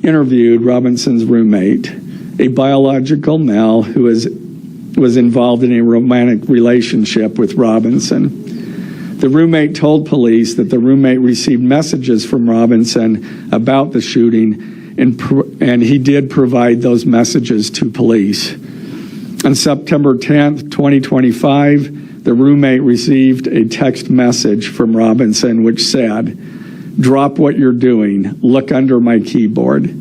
interviewed Robinson's roommate, a biological male who was involved in a romantic relationship with Robinson. The roommate told police that the roommate received messages from Robinson about the shooting, and he did provide those messages to police. On September 10th, 2025, the roommate received a text message from Robinson which said, "Drop what you're doing. Look under my keyboard."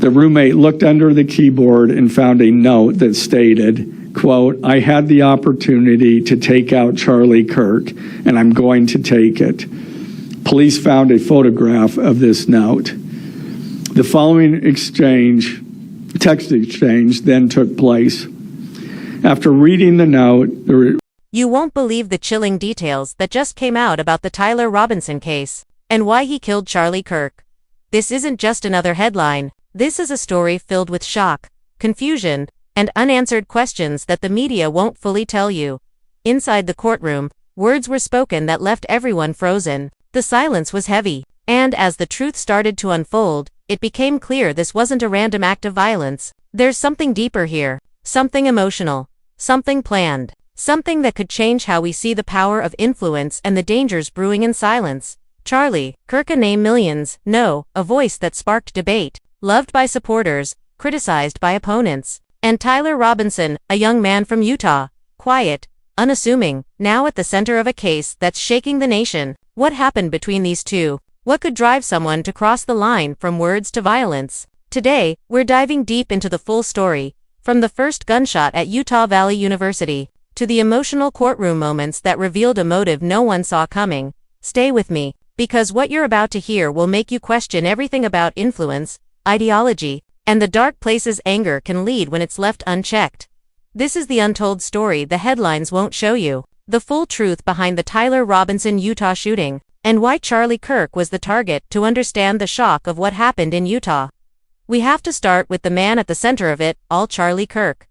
The roommate looked under the keyboard and found a note that stated, quote, "I had the opportunity to take out Charlie Kirk, and I'm going to take it." Police found a photograph of this note. The following text exchange, then took place. After reading the note, "You won't believe the chilling details that just came out about the Tyler Robinson case and why he killed Charlie Kirk. This isn't just another headline. This is a story filled with shock, confusion, and unanswered questions that the media won't fully tell you." Inside the courtroom, words were spoken that left everyone frozen. The silence was heavy, and as the truth started to unfold, it became clear this wasn't a random act of violence. There's something deeper here, something emotional, something planned, something that could change how we see the power of influence and the dangers brewing in silence. Charlie Kirk, a name millions know, a voice that sparked debate, loved by supporters, criticized by opponents. And Tyler Robinson, a young man from Utah, quiet, unassuming, now at the center of a case that's shaking the nation. What happened between these two? What could drive someone to cross the line from words to violence? Today, we're diving deep into the full story, from the first gunshot at Utah Valley University, to the emotional courtroom moments that revealed a motive no one saw coming. Stay with me, because what you're about to hear will make you question everything about influence, ideology, and the dark places anger can lead when it's left unchecked. This is the untold story the headlines won't show you. The full truth behind the Tyler Robinson Utah shooting, and why Charlie Kirk was the target. To understand the shock of what happened in Utah, we have to start with the man at the center of it all, Charlie Kirk.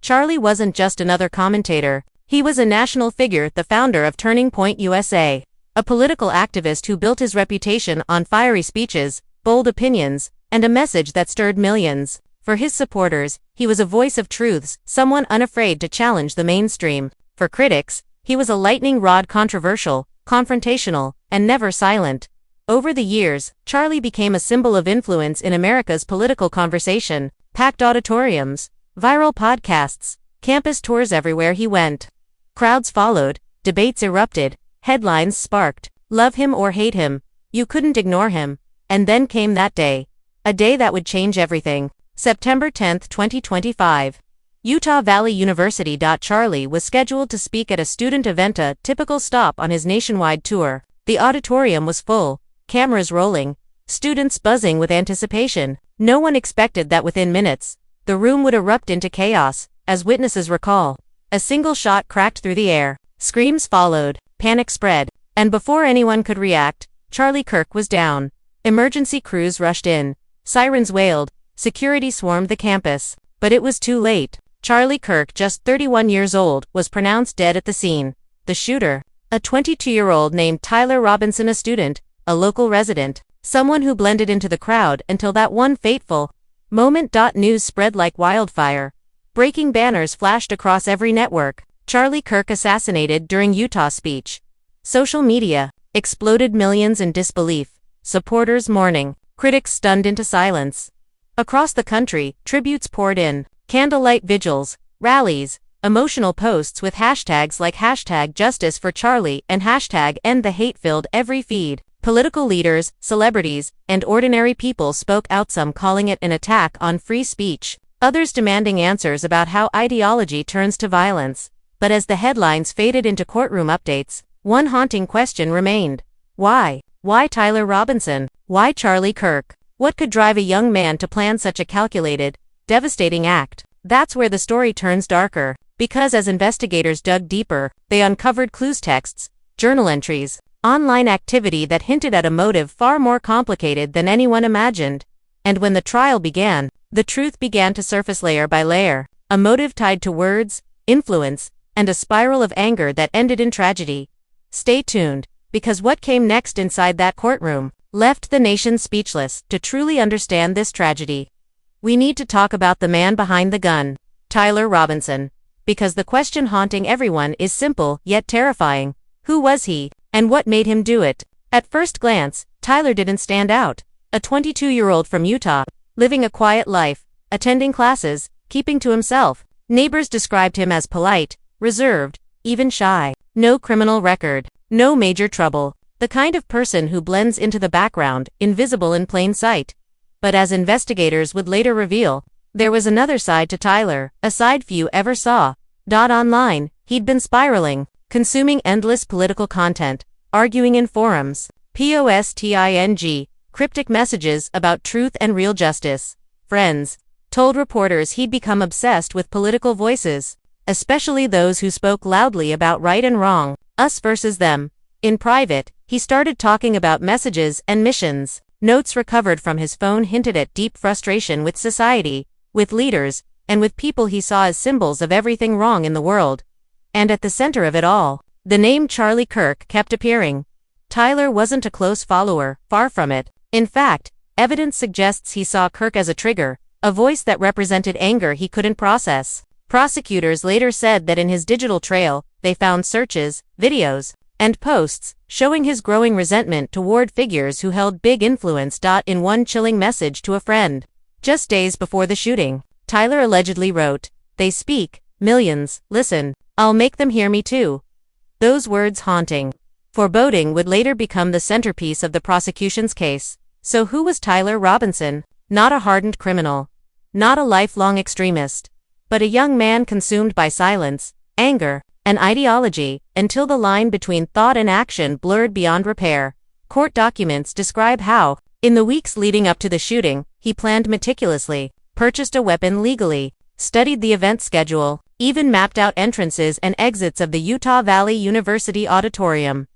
Charlie wasn't just another commentator. He was a national figure, the founder of Turning Point USA, a political activist who built his reputation on fiery speeches, bold opinions, and a message that stirred millions. For his supporters, he was a voice of truths, someone unafraid to challenge the mainstream. For critics, he was a lightning rod, controversial, confrontational, and never silent. Over the years, Charlie became a symbol of influence in America's political conversation. Packed auditoriums, viral podcasts, campus tours everywhere he went. Crowds followed, debates erupted, headlines sparked. Love him or hate him, you couldn't ignore him. And then came that day. A day that would change everything. September 10, 2025. Utah Valley University. Charlie was scheduled to speak at a student event, a typical stop on his nationwide tour. The auditorium was full, cameras rolling, students buzzing with anticipation. No one expected that within minutes, the room would erupt into chaos. As witnesses recall, a single shot cracked through the air, screams followed, panic spread, and before anyone could react, Charlie Kirk was down. Emergency crews rushed in, sirens wailed, security swarmed the campus, but it was too late. Charlie Kirk, just 31 years old, was pronounced dead at the scene. The shooter, a 22-year-old named Tyler Robinson, a student, a local resident, someone who blended into the crowd until that one fateful moment. News spread like wildfire. Breaking banners flashed across every network. Charlie Kirk assassinated during Utah speech. Social media exploded, millions in disbelief, supporters mourning, critics stunned into silence. Across the country, tributes poured in, candlelight vigils, rallies, emotional posts with hashtags like #Justice for Charlie and #End the Hate filled every feed. Political leaders, celebrities, and ordinary people spoke out, some calling it an attack on free speech, others demanding answers about how ideology turns to violence. But as the headlines faded into courtroom updates, one haunting question remained. Why? Why Tyler Robinson? Why Charlie Kirk? What could drive a young man to plan such a calculated, devastating act? That's where the story turns darker, because as investigators dug deeper, they uncovered clues, texts, journal entries, online activity that hinted at a motive far more complicated than anyone imagined. And when the trial began, the truth began to surface layer by layer, a motive tied to words, influence, and a spiral of anger that ended in tragedy. Stay tuned, because what came next inside that courtroom left the nation speechless. To truly understand this tragedy, we need to talk about the man behind the gun, Tyler Robinson. Because the question haunting everyone is simple yet terrifying. Who was he, and what made him do it? At first glance, Tyler didn't stand out. A 22-year-old from Utah, living a quiet life, attending classes, keeping to himself. Neighbors described him as polite, reserved, even shy. No criminal record, no major trouble. The kind of person who blends into the background, invisible in plain sight. But as investigators would later reveal, there was another side to Tyler, a side few ever saw. Online, he'd been spiraling, consuming endless political content, arguing in forums, posting, cryptic messages about truth and real justice. Friends told reporters he'd become obsessed with political voices, especially those who spoke loudly about right and wrong, us versus them. In private, he started talking about messages and missions. Notes recovered from his phone hinted at deep frustration with society, with leaders, and with people he saw as symbols of everything wrong in the world. And at the center of it all, the name Charlie Kirk kept appearing. Tyler wasn't a close follower, far from it. In fact, evidence suggests he saw Kirk as a trigger, a voice that represented anger he couldn't process. Prosecutors later said that in his digital trail, they found searches, videos, and posts showing his growing resentment toward figures who held big influence. In one chilling message to a friend, just days before the shooting, Tyler allegedly wrote, "They speak, millions, listen, I'll make them hear me too." Those words haunting, foreboding would later become the centerpiece of the prosecution's case. So who was Tyler Robinson? Not a hardened criminal, not a lifelong extremist, but a young man consumed by silence, anger, and ideology, until the line between thought and action blurred beyond repair. Court documents describe how, in the weeks leading up to the shooting, he planned meticulously, purchased a weapon legally, studied the event schedule, even mapped out entrances and exits of the Utah Valley University auditorium.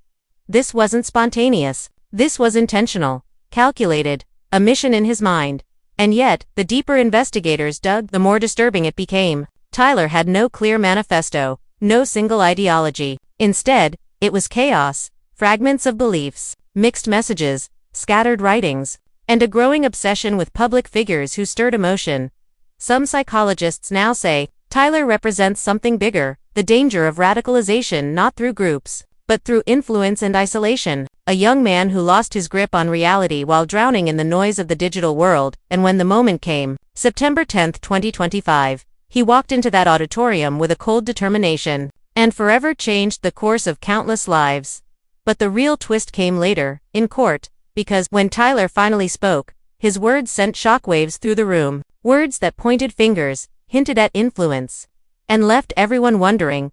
This wasn't spontaneous. This was intentional, calculated, a mission in his mind. And yet, the deeper investigators dug, the more disturbing it became. Tyler had no clear manifesto, no single ideology. Instead, it was chaos, fragments of beliefs, mixed messages, scattered writings, and a growing obsession with public figures who stirred emotion. Some psychologists now say, Tyler represents something bigger, the danger of radicalization not through groups, but through influence and isolation. A young man who lost his grip on reality while drowning in the noise of the digital world, and when the moment came, September 10, 2025, he walked into that auditorium with a cold determination, and forever changed the course of countless lives. But the real twist came later, in court, because when Tyler finally spoke, his words sent shockwaves through the room, words that pointed fingers, hinted at influence, and left everyone wondering,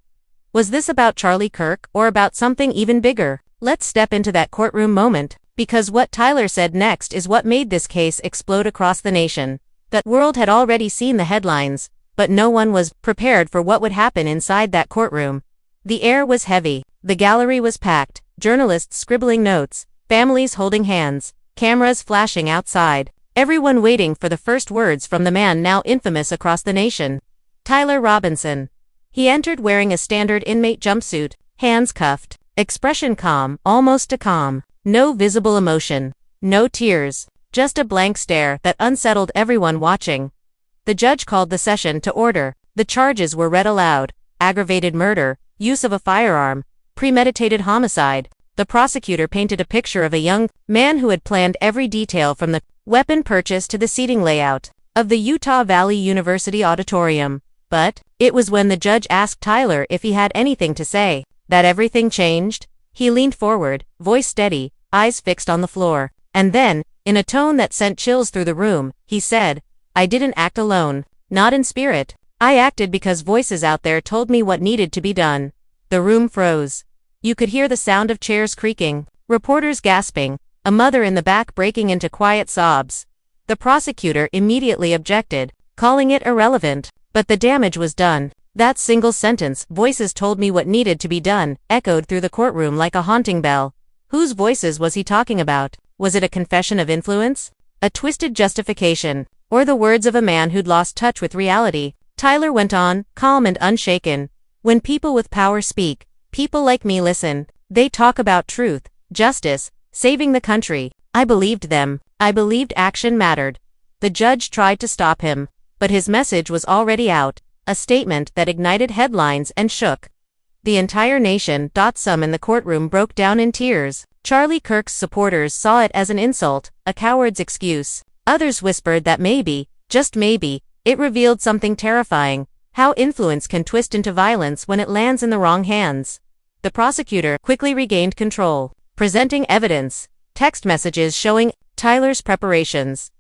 was this about Charlie Kirk or about something even bigger? Let's step into that courtroom moment, because what Tyler said next is what made this case explode across the nation. The world had already seen the headlines, but no one was prepared for what would happen inside that courtroom. The air was heavy, the gallery was packed, journalists scribbling notes, families holding hands, cameras flashing outside, everyone waiting for the first words from the man now infamous across the nation. Tyler Robinson. He entered wearing a standard inmate jumpsuit, hands cuffed, expression calm, almost a calm, no visible emotion, no tears, just a blank stare that unsettled everyone watching. The judge called the session to order. The charges were read aloud: aggravated murder, use of a firearm, premeditated homicide. The prosecutor painted a picture of a young man who had planned every detail from the weapon purchase to the seating layout of the Utah Valley University auditorium. But it was when the judge asked Tyler if he had anything to say that everything changed. He leaned forward, voice steady, eyes fixed on the floor, and then, in a tone that sent chills through the room, he said, "I didn't act alone, not in spirit. I acted because voices out there told me what needed to be done." The room froze. You could hear the sound of chairs creaking, reporters gasping, a mother in the back breaking into quiet sobs. The prosecutor immediately objected, calling it irrelevant, but the damage was done. That single sentence, "voices told me what needed to be done," echoed through the courtroom like a haunting bell. Whose voices was he talking about? Was it a confession of influence? A twisted justification? Or the words of a man who'd lost touch with reality? Tyler went on, calm and unshaken. "When people with power speak, people like me listen. They talk about truth, justice, saving the country. I believed them. I believed action mattered. The judge tried to stop him, but his message was already out, a statement that ignited headlines and shook the entire nation. Some in the courtroom broke down in tears. Charlie Kirk's supporters saw it as an insult, a coward's excuse. Others whispered that maybe, just maybe, it revealed something terrifying, how influence can twist into violence when it lands in the wrong hands. The prosecutor quickly regained control, presenting evidence, text messages showing Tyler's preparations,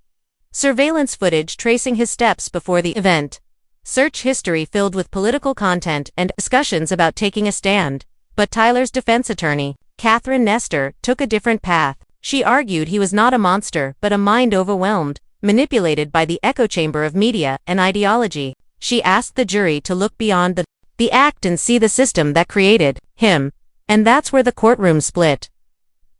surveillance footage tracing his steps before the event, search history filled with political content and discussions about taking a stand. But Tyler's defense attorney, Catherine Nestor, took a different path. She argued he was not a monster but a mind overwhelmed, manipulated by the echo chamber of media and ideology. She asked the jury to look beyond the act and see the system that created him. And that's where the courtroom split.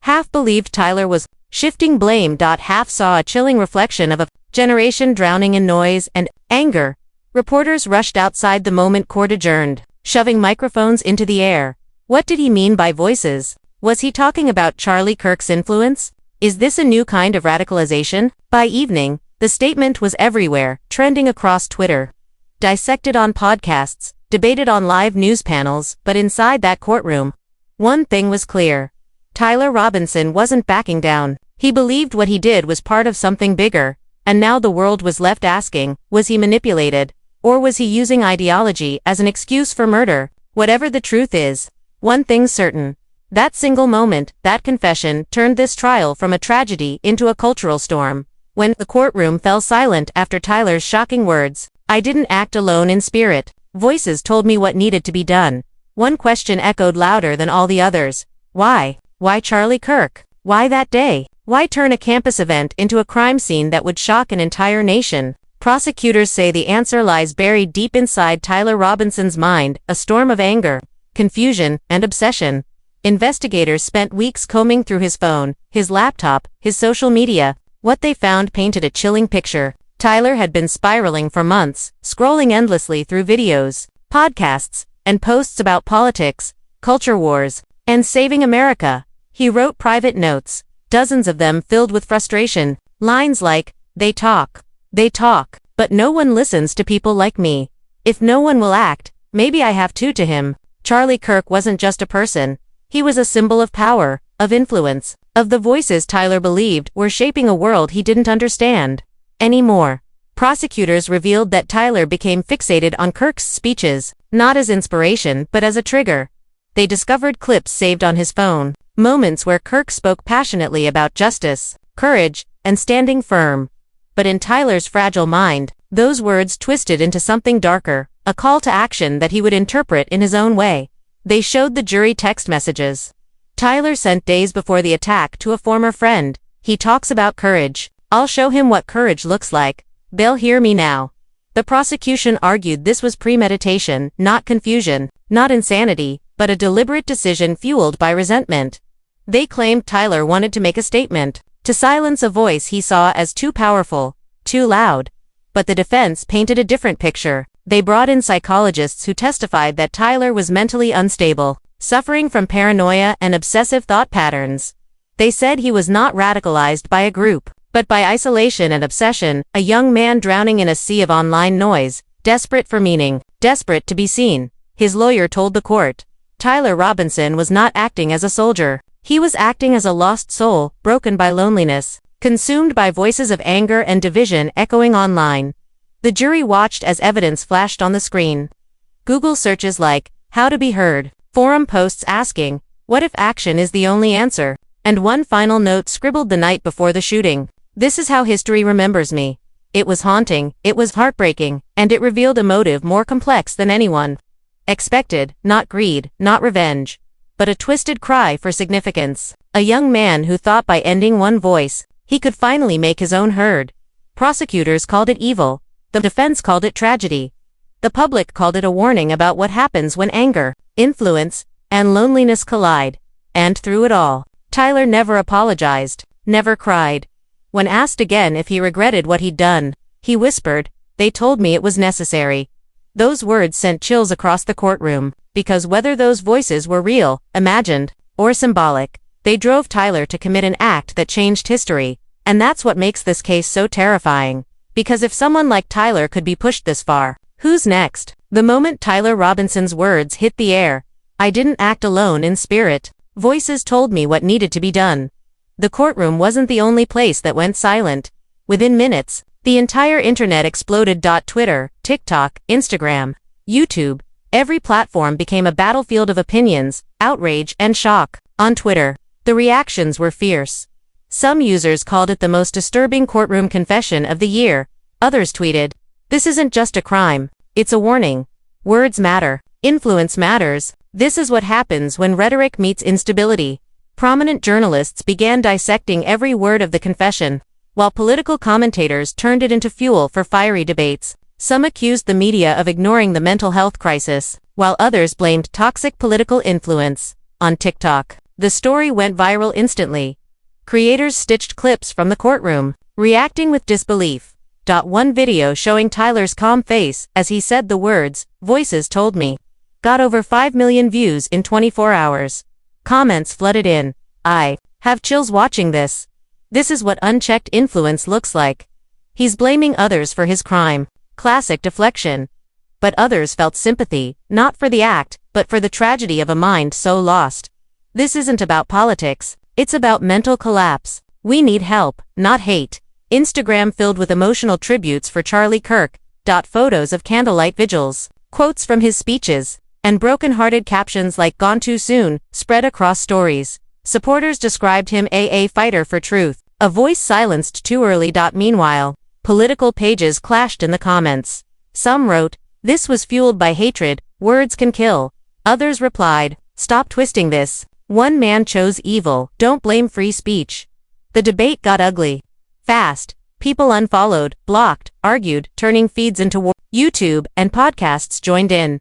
Half believed Tyler was shifting blame. Half saw a chilling reflection of a generation drowning in noise and anger. Reporters rushed outside the moment court adjourned, shoving microphones into the air. What did he mean by voices? Was he talking about Charlie Kirk's influence? Is this a new kind of radicalization? By evening, the statement was everywhere, trending across Twitter, dissected on podcasts, debated on live news panels. But inside that courtroom, one thing was clear. Tyler Robinson wasn't backing down. He believed what he did was part of something bigger, and now the world was left asking, was he manipulated? Or was he using ideology as an excuse for murder? Whatever the truth is, one thing's certain. That single moment, that confession, turned this trial from a tragedy into a cultural storm. When the courtroom fell silent after Tyler's shocking words, "I didn't act alone in spirit. Voices told me what needed to be done." One question echoed louder than all the others. Why? Why Charlie Kirk? Why that day? Why turn a campus event into a crime scene that would shock an entire nation? Prosecutors say the answer lies buried deep inside Tyler Robinson's mind, a storm of anger, confusion, and obsession. Investigators spent weeks combing through his phone, his laptop, his social media. What they found painted a chilling picture. Tyler had been spiraling for months, scrolling endlessly through videos, podcasts, and posts about politics, culture wars, and saving America. He wrote private notes, dozens of them filled with frustration, lines like, they talk, but no one listens to people like me. If no one will act, maybe I have to him. Charlie Kirk wasn't just a person. He was a symbol of power, of influence, of the voices Tyler believed were shaping a world he didn't understand anymore. Prosecutors revealed that Tyler became fixated on Kirk's speeches, not as inspiration but as a trigger. They discovered clips saved on his phone, moments where Kirk spoke passionately about justice, courage, and standing firm. But in Tyler's fragile mind, those words twisted into something darker, a call to action that he would interpret in his own way. They showed the jury text messages Tyler sent days before the attack to a former friend. He talks about courage. "I'll show him what courage looks like. They'll hear me now." The prosecution argued this was premeditation, not confusion, not insanity, but a deliberate decision fueled by resentment. They claimed Tyler wanted to make a statement, to silence a voice he saw as too powerful, too loud. But the defense painted a different picture. They brought in psychologists who testified that Tyler was mentally unstable, suffering from paranoia and obsessive thought patterns. They said he was not radicalized by a group, but by isolation and obsession, a young man drowning in a sea of online noise, desperate for meaning, desperate to be seen. His lawyer told the court, Tyler Robinson was not acting as a soldier. He was acting as a lost soul, broken by loneliness, consumed by voices of anger and division echoing online. The jury watched as evidence flashed on the screen. Google searches like, "how to be heard," forum posts asking, "what if action is the only answer?" and one final note scribbled the night before the shooting. "This is how history remembers me." It was haunting, it was heartbreaking, and it revealed a motive more complex than anyone expected, not greed, not revenge, but a twisted cry for significance. A young man who thought by ending one voice, he could finally make his own heard. Prosecutors called it evil. The defense called it tragedy. The public called it a warning about what happens when anger, influence, and loneliness collide. And through it all, Tyler never apologized, never cried. When asked again if he regretted what he'd done, he whispered, "They told me it was necessary." Those words sent chills across the courtroom, because whether those voices were real, imagined, or symbolic, They drove Tyler to commit an act that changed history, and that's what makes this case so terrifying. Because if someone like Tyler could be pushed this far, who's next? The moment Tyler Robinson's words hit the air, I didn't act alone in spirit. Voices told me what needed to be done. The courtroom wasn't the only place that went silent. Within minutes, the entire internet exploded. Twitter, TikTok, Instagram, YouTube, every platform became a battlefield of opinions, outrage, and shock. On Twitter, the reactions were fierce. Some users called it the most disturbing courtroom confession of the year. Others tweeted, "This isn't just a crime, it's a warning. Words matter. Influence matters. This is what happens when rhetoric meets instability." Prominent journalists began dissecting every word of the confession, while political commentators turned it into fuel for fiery debates. Some accused the media of ignoring the mental health crisis, while others blamed toxic political influence. On TikTok, the story went viral instantly. Creators stitched clips from the courtroom, reacting with disbelief. One video showing Tyler's calm face as he said the words, "Voices told me," got over 5 million views in 24 hours. Comments flooded in. "I have chills watching this. This is what unchecked influence looks like. He's blaming others for his crime." Classic deflection. But others felt sympathy, not for the act, but for the tragedy of a mind so lost. This isn't about politics, it's about mental collapse. We need help, not hate. Instagram filled with emotional tributes for Charlie Kirk. Photos of candlelight vigils, quotes from his speeches, and broken-hearted captions like "Gone too soon" spread across stories. Supporters described him a fighter for truth, a voice silenced too early. Meanwhile, political pages clashed in the comments. Some wrote, "This was fueled by hatred, words can kill." Others replied, "Stop twisting this. One man chose evil, don't blame free speech." The debate got ugly. Fast. People unfollowed, blocked, argued, turning feeds into war. YouTube and podcasts joined in.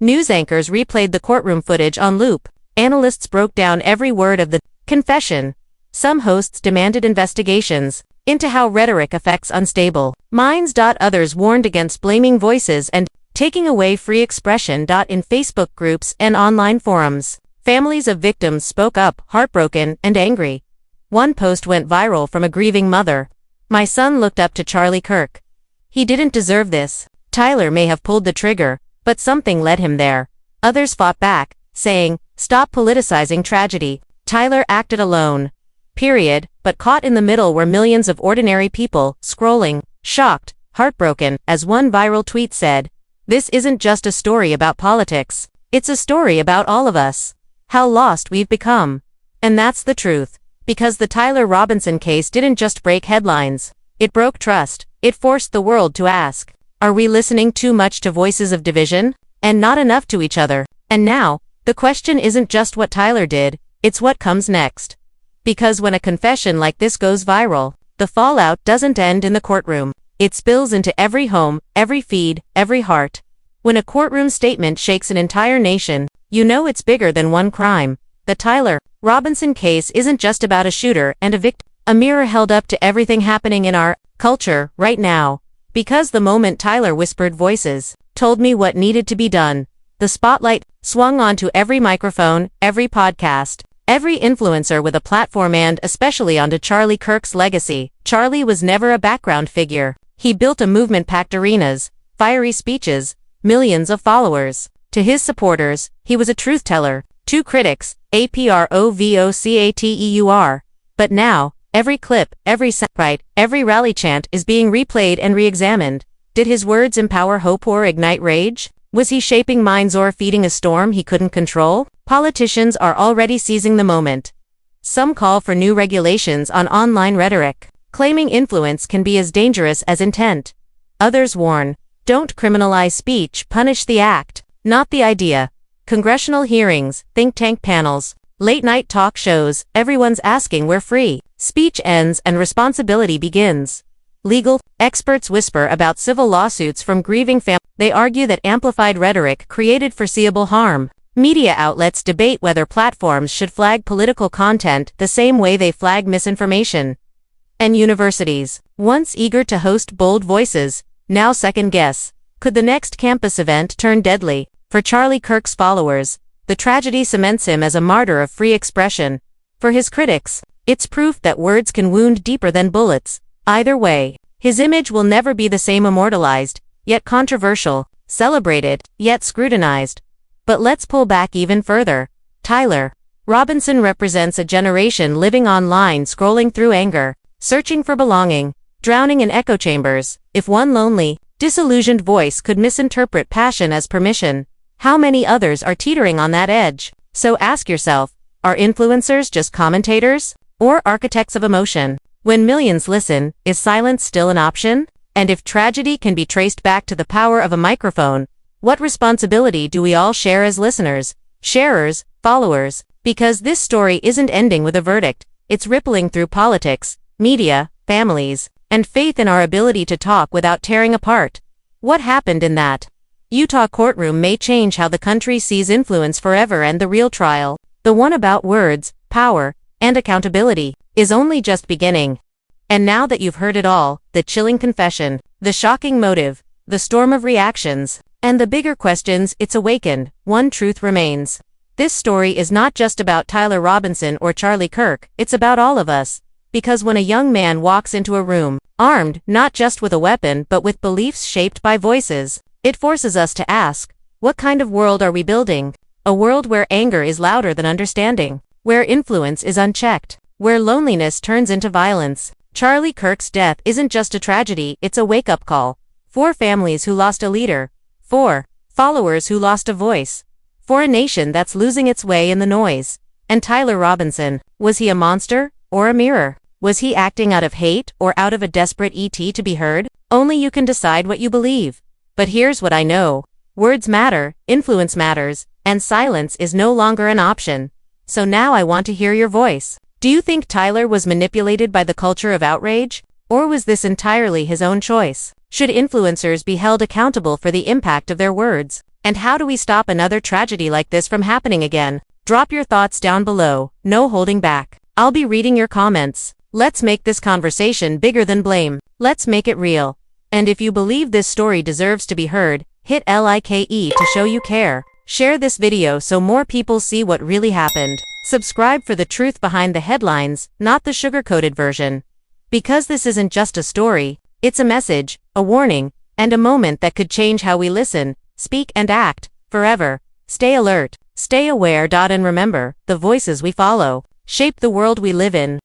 News anchors replayed the courtroom footage on loop. Analysts broke down every word of the confession. Some hosts demanded investigations into how rhetoric affects unstable minds. Others warned against blaming voices and taking away free expression. In Facebook groups and online forums, families of victims spoke up, heartbroken and angry. One post went viral from a grieving mother. "My son looked up to Charlie Kirk. He didn't deserve this. Tyler may have pulled the trigger, but something led him there." Others fought back, saying, "Stop politicizing tragedy. Tyler acted alone. Period." But caught in the middle were millions of ordinary people, scrolling, shocked, heartbroken. As one viral tweet said, "This isn't just a story about politics. It's a story about all of us. How lost we've become." And that's the truth. Because the Tyler Robinson case didn't just break headlines. It broke trust. It forced the world to ask, are we listening too much to voices of division, and not enough to each other? And now, the question isn't just what Tyler did, it's what comes next. Because when a confession like this goes viral, the fallout doesn't end in the courtroom. It spills into every home, every feed, every heart. When a courtroom statement shakes an entire nation, you know it's bigger than one crime. The Tyler Robinson case isn't just about a shooter and a victim. A mirror held up to everything happening in our culture right now. Because the moment Tyler whispered "voices told me" what needed to be done, the spotlight swung onto every microphone, every podcast, every influencer with a platform, and especially onto Charlie Kirk's legacy. Charlie was never a background figure. He built a movement, packed arenas, fiery speeches, millions of followers. To his supporters, he was a truth teller. To critics, a provocateur. But now, every clip, every soundbite, every rally chant is being replayed and re-examined. Did his words empower hope or ignite rage? Was he shaping minds or feeding a storm he couldn't control? Politicians are already seizing the moment. Some call for new regulations on online rhetoric, claiming influence can be as dangerous as intent. Others warn, don't criminalize speech, punish the act, not the idea. Congressional hearings, think tank panels, late-night talk shows, everyone's asking where free speech ends and responsibility begins. Legal experts whisper about civil lawsuits from grieving families. They argue that amplified rhetoric created foreseeable harm. Media outlets debate whether platforms should flag political content the same way they flag misinformation. And universities, once eager to host bold voices, now second-guess. Could the next campus event turn deadly? For Charlie Kirk's followers, the tragedy cements him as a martyr of free expression. For his critics, it's proof that words can wound deeper than bullets. Either way, his image will never be the same, immortalized, yet controversial, celebrated, yet scrutinized. But let's pull back even further. Tyler Robinson represents a generation living online, scrolling through anger, searching for belonging, drowning in echo chambers. If one lonely, disillusioned voice could misinterpret passion as permission, how many others are teetering on that edge? So ask yourself, are influencers just commentators, or architects of emotion? When millions listen, is silence still an option? And if tragedy can be traced back to the power of a microphone, what responsibility do we all share as listeners, sharers, followers? Because this story isn't ending with a verdict, it's rippling through politics, media, families, and faith in our ability to talk without tearing apart. What happened in that Utah courtroom may change how the country sees influence forever, and the real trial, the one about words, power, and accountability, is only just beginning. And now that you've heard it all, the chilling confession, the shocking motive, the storm of reactions, and the bigger questions it's awakened, one truth remains. This story is not just about Tyler Robinson or Charlie Kirk, it's about all of us. Because when a young man walks into a room, armed not just with a weapon but with beliefs shaped by voices, it forces us to ask, what kind of world are we building? A world where anger is louder than understanding, where influence is unchecked, where loneliness turns into violence. Charlie Kirk's death isn't just a tragedy, it's a wake-up call. 4 families who lost a leader. 4 followers who lost a voice. For a nation that's losing its way in the noise. And Tyler Robinson, was he a monster or a mirror? Was he acting out of hate or out of a desperate ET to be heard? Only you can decide what you believe. But here's what I know. Words matter, influence matters, and silence is no longer an option. So now I want to hear your voice. Do you think Tyler was manipulated by the culture of outrage? Or was this entirely his own choice? Should influencers be held accountable for the impact of their words? And how do we stop another tragedy like this from happening again? Drop your thoughts down below, no holding back. I'll be reading your comments. Let's make this conversation bigger than blame. Let's make it real. And if you believe this story deserves to be heard, hit like to show you care. Share this video so more people see what really happened. Subscribe for the truth behind the headlines, not the sugar-coated version. Because this isn't just a story, it's a message, a warning, and a moment that could change how we listen, speak, and act, forever. Stay alert, stay aware. And remember, the voices we follow shape the world we live in.